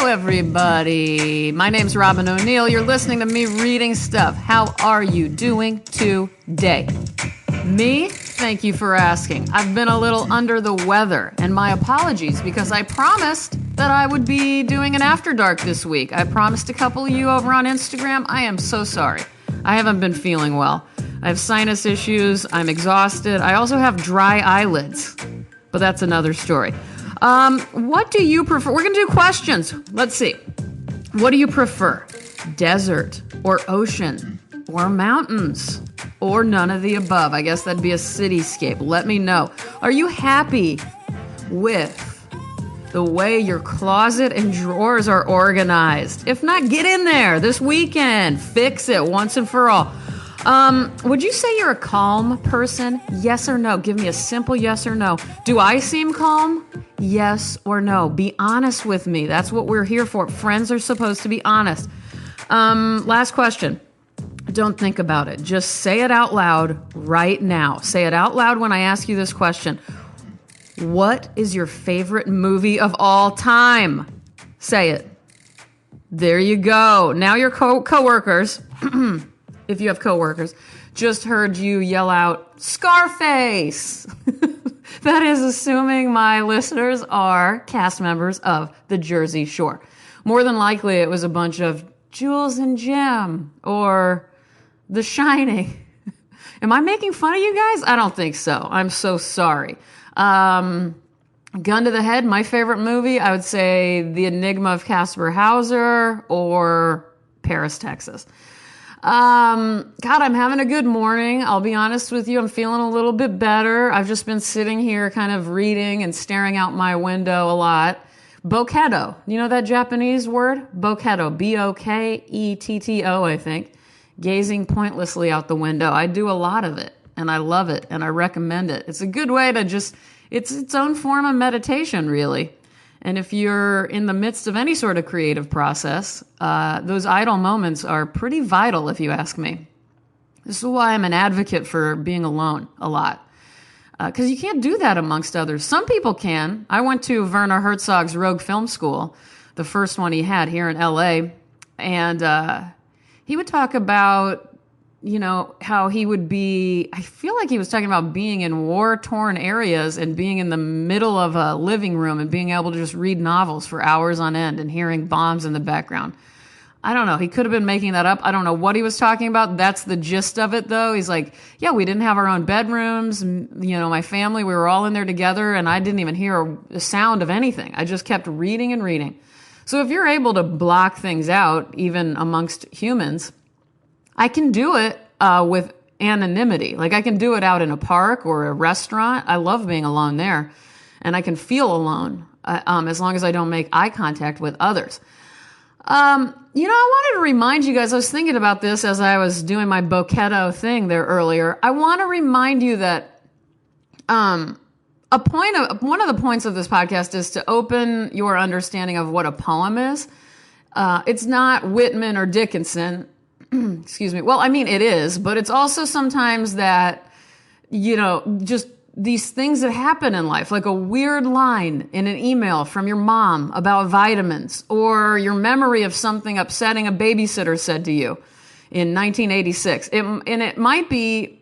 everybody. My name's Robin O'Neill. You're listening to me reading stuff. How are you doing today? Me? Thank you for asking. I've been a little under the weather, and my apologies because I promised that I would be doing an After Dark this week. I promised a couple of you over on Instagram. I am so sorry. I haven't been feeling well. I have sinus issues. I'm exhausted. I also have dry eyelids, but that's another story. What do you prefer? We're going to do questions. Let's see. What do you prefer? Desert or ocean or mountains or none of the above? I guess that'd be a cityscape. Let me know. Are you happy with the way your closet and drawers are organized? If not, get in there this weekend. Fix it once and for all. Would you say you're a calm person? Yes or no? Give me a simple yes or no. Do I seem calm? Yes or no? Be honest with me. That's what we're here for. Friends are supposed to be honest. Last question. Don't think about it. Just say it out loud right now. Say it out loud when I ask you this question. What is your favorite movie of all time? Say it. There you go. Now your coworkers, if you have coworkers, just heard you yell out, Scarface! That is assuming my listeners are cast members of The Jersey Shore. More than likely, it was a bunch of Jules and Jim or The Shining. Am I making fun of you guys? I don't think so. I'm so sorry. Gun to the head, my favorite movie, I would say The Enigma of Caspar Hauser or Paris, Texas. God, I'm having a good morning. I'll be honest with you. I'm feeling a little bit better. I've just been sitting here kind of reading and staring out my window a lot. Boketo. You know that Japanese word? Boketo. B-O-K-E-T-T-O, I think. Gazing pointlessly out the window. I do a lot of it, and I love it, and I recommend it. It's a good way to just, it's its own form of meditation, really. And if you're in the midst of any sort of creative process, those idle moments are pretty vital, if you ask me. This is why I'm an advocate for being alone a lot. Because you can't do that amongst others. Some people can. I went to Werner Herzog's Rogue Film School, the first one he had here in L.A., and he would talk about, you know, how he would be, I feel like he was talking about being in war-torn areas and being in the middle of a living room and being able to just read novels for hours on end and hearing bombs in the background. I don't know. He could have been making that up. I don't know what he was talking about. That's the gist of it, though. He's like, yeah, we didn't have our own bedrooms. You know, my family, we were all in there together, and I didn't even hear a sound of anything. I just kept reading and reading. So if you're able to block things out, even amongst humans, I can do it with anonymity. Like I can do it out in a park or a restaurant. I love being alone there. And I can feel alone as long as I don't make eye contact with others. You know, I wanted to remind you guys, I was thinking about this as I was doing my Boketo thing there earlier. I want to remind you that one of the points of this podcast is to open your understanding of what a poem is. It's not Whitman or Dickinson. Excuse me. Well, I mean, it is, but it's also sometimes that, you know, just these things that happen in life, like a weird line in an email from your mom about vitamins, or your memory of something upsetting a babysitter said to you in 1986. It might be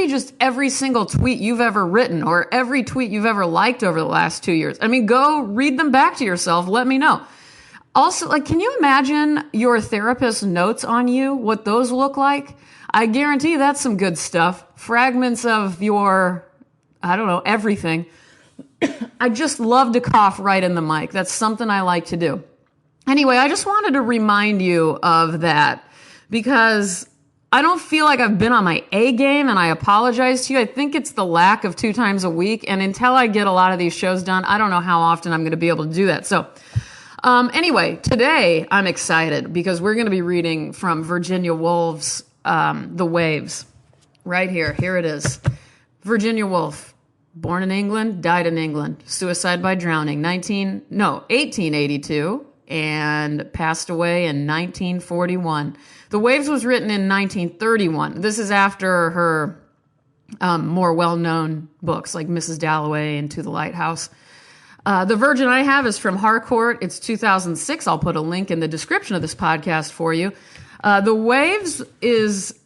just every single tweet you've ever written or every tweet you've ever liked over the last 2 years. I mean, go read them back to yourself. Let me know. Also, like, can you imagine your therapist's notes on you, what those look like? I guarantee that's some good stuff. Fragments of your, I don't know, everything. I just love to cough right in the mic. That's something I like to do. Anyway, I just wanted to remind you of that because I don't feel like I've been on my A game, and I apologize to you. I think it's the lack of 2 times a week, and until I get a lot of these shows done, I don't know how often I'm going to be able to do that. So anyway, today I'm excited because we're going to be reading from Virginia Woolf's The Waves. Right here. Here it is. Virginia Woolf, born in England, died in England, suicide by drowning, 1882, and passed away in 1941. The Waves was written in 1931. This is after her more well-known books like Mrs. Dalloway and To the Lighthouse. The version I have is from Harcourt. It's 2006. I'll put a link in the description of this podcast for you. The Waves is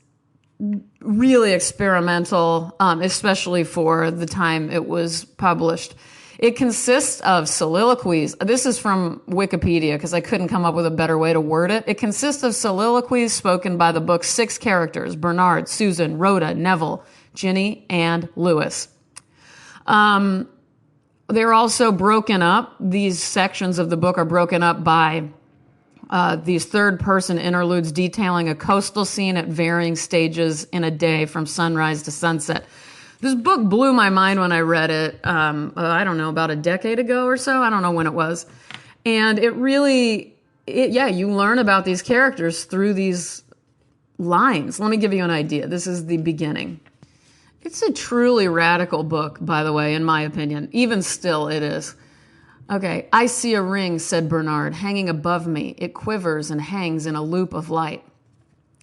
really experimental, especially for the time it was published. It consists of soliloquies. This is from Wikipedia because I couldn't come up with a better way to word it. It consists of soliloquies spoken by the book's 6 characters: Bernard, Susan, Rhoda, Neville, Ginny, and Lewis. They're also broken up. These sections of the book are broken up by these third-person interludes detailing a coastal scene at varying stages in a day from sunrise to sunset. This book blew my mind when I read it, I don't know, about a decade ago or so. I don't know when it was. And it really, you learn about these characters through these lines. Let me give you an idea. This is the beginning. It's a truly radical book, by the way, in my opinion. Even still, it is. Okay, I see a ring, said Bernard, hanging above me. It quivers and hangs in a loop of light.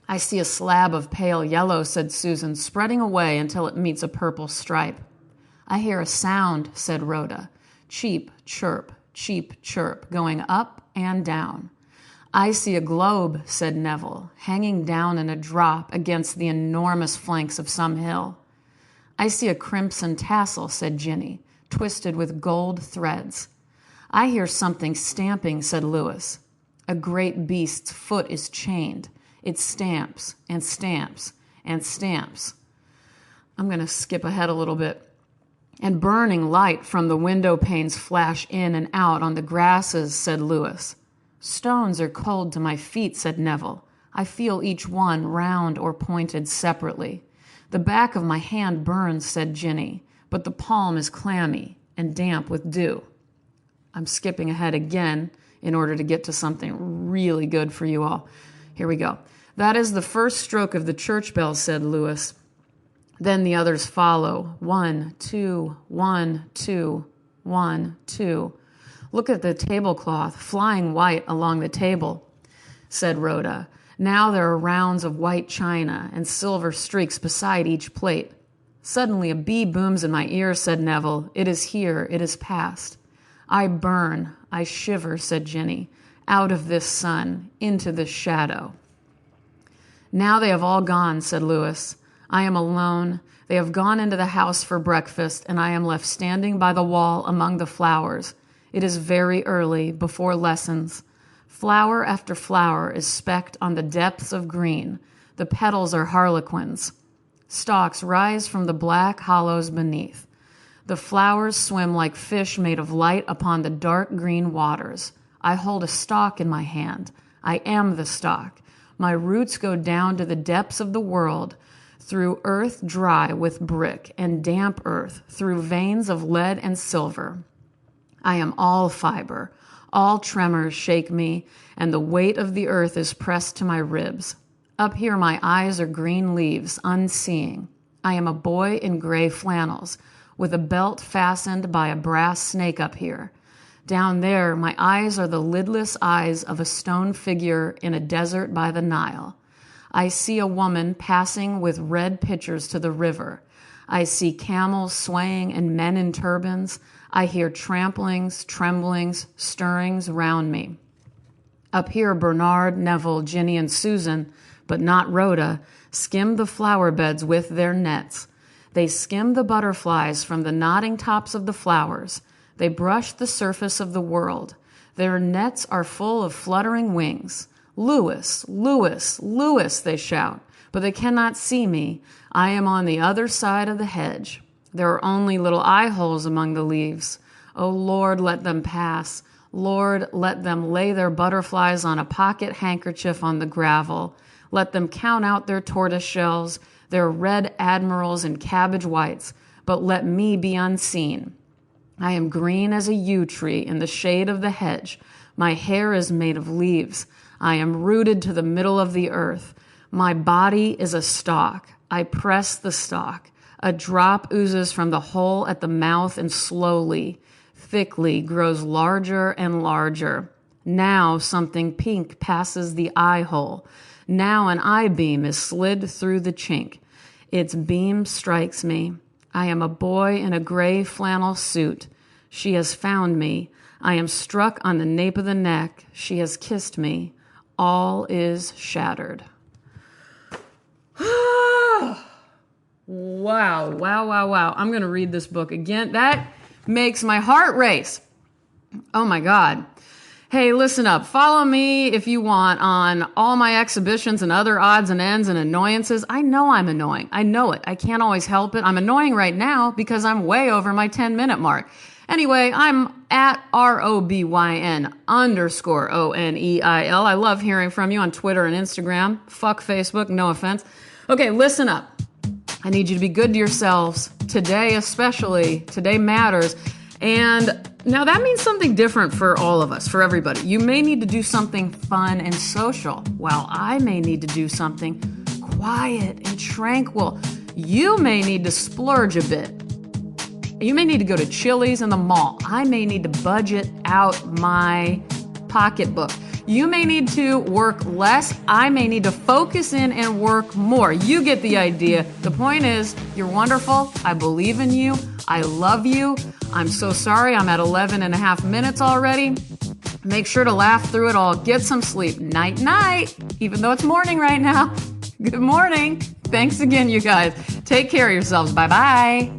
I see a slab of pale yellow, said Susan, spreading away until it meets a purple stripe. I hear a sound, said Rhoda. Cheep, chirp, going up and down. I see a globe, said Neville, hanging down in a drop against the enormous flanks of some hill. I see a crimson tassel, said Ginny, twisted with gold threads. I hear something stamping, said Lewis. A great beast's foot is chained. It stamps and stamps and stamps. I'm going to skip ahead a little bit. And burning light from the window panes flash in and out on the grasses, said Lewis. Stones are cold to my feet, said Neville. I feel each one round or pointed separately. The back of my hand burns, said Ginny, but the palm is clammy and damp with dew. I'm skipping ahead again in order to get to something really good for you all. Here we go. That is the first stroke of the church bell, said Lewis. Then the others follow. 1, 2, 1, 2, 1, 2. Look at the tablecloth, flying white along the table, said Rhoda. Now there are rounds of white china and silver streaks beside each plate. Suddenly a bee booms in my ear, said Neville. It is here. It is past. I burn, I shiver, said Ginny, out of this sun, into this shadow. Now they have all gone, said Lewis. I am alone. They have gone into the house for breakfast, and I am left standing by the wall among the flowers. It is very early, before lessons. Flower after flower is specked on the depths of green. The petals are harlequins. Stalks rise from the black hollows beneath. The flowers swim like fish made of light upon the dark green waters. I hold a stalk in my hand. I am the stalk. My roots go down to the depths of the world, through earth dry with brick and damp earth, through veins of lead and silver. I am all fiber. All tremors shake me, and the weight of the earth is pressed to my ribs. Up here my eyes are green leaves, unseeing. I am a boy in gray flannels, with a belt fastened by a brass snake up here. Down there, my eyes are the lidless eyes of a stone figure in a desert by the Nile. I see a woman passing with red pitchers to the river. I see camels swaying and men in turbans. I hear tramplings, tremblings, stirrings round me. Up here, Bernard, Neville, Ginny, and Susan, but not Rhoda, skim the flower beds with their nets. They skim the butterflies from the nodding tops of the flowers. They brush the surface of the world. Their nets are full of fluttering wings. Lewis, Lewis, Lewis, they shout, but they cannot see me. I am on the other side of the hedge. There are only little eye holes among the leaves. O Lord, let them pass. Lord, let them lay their butterflies on a pocket handkerchief on the gravel. Let them count out their tortoise shells, their red admirals and cabbage whites, but let me be unseen. I am green as a yew tree in the shade of the hedge. My hair is made of leaves. I am rooted to the middle of the earth. My body is a stalk. I press the stalk. A drop oozes from the hole at the mouth and slowly, thickly grows larger and larger. Now something pink passes the eye hole. Now an eye beam is slid through the chink. Its beam strikes me. I am a boy in a gray flannel suit. She has found me. I am struck on the nape of the neck. She has kissed me. All is shattered. Wow. I'm going to read this book again. That makes my heart race. Oh my God. Hey, listen up. Follow me if you want on all my exhibitions and other odds and ends and annoyances. I know I'm annoying. I know it. I can't always help it. I'm annoying right now because I'm way over my 10-minute mark. Anyway, I'm at ROBYN_ONEIL. I love hearing from you on Twitter and Instagram. Fuck Facebook, no offense. Okay, listen up. I need you to be good to yourselves. Today especially. Today matters. And now that means something different for all of us, for everybody. You may need to do something fun and social, while I may need to do something quiet and tranquil. You may need to splurge a bit. You may need to go to Chili's and the mall. I may need to budget out my pocketbook. You may need to work less. I may need to focus in and work more. You get the idea. The point is, you're wonderful. I believe in you. I love you. I'm so sorry. I'm at 11 and a half minutes already. Make sure to laugh through it all. Get some sleep. Night, night. Even though it's morning right now. Good morning. Thanks again, you guys. Take care of yourselves. Bye-bye.